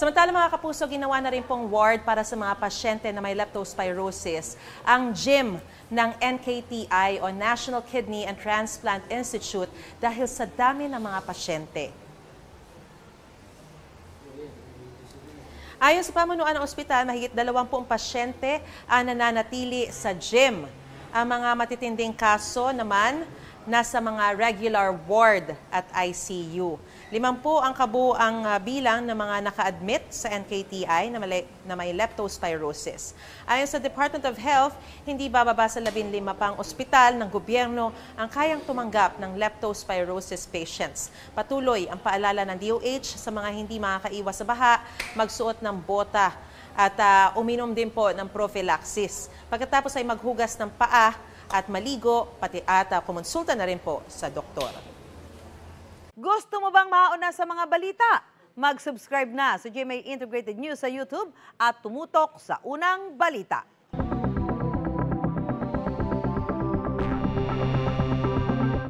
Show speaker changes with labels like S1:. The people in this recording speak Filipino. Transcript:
S1: Samantala mga kapuso, ginawa na rin pong ward para sa mga pasyente na may leptospirosis ang gym ng NKTI o National Kidney and Transplant Institute dahil sa dami ng mga pasyente. Ayon sa pamunuan ng ospital, mahigit 20 pasyente ang nananatili sa gym. Ang mga matitinding kaso naman nasa mga regular ward at ICU. 50 ang kabuang bilang ng mga naka-admit sa NKTI na may leptospirosis. Ayon sa Department of Health, hindi bababa sa 15 pang ospital ng gobyerno ang kayang tumanggap ng leptospirosis patients. Patuloy ang paalala ng DOH sa mga hindi makakaiwas sa baha, magsuot ng bota at uminom din po ng prophylaxis. Pagkatapos ay maghugas ng paa at maligo, pati at kumonsulta na rin po sa doktor.
S2: Gusto mo bang mauna sa mga balita? Mag-subscribe na sa GMA Integrated News sa YouTube at tumutok sa unang balita.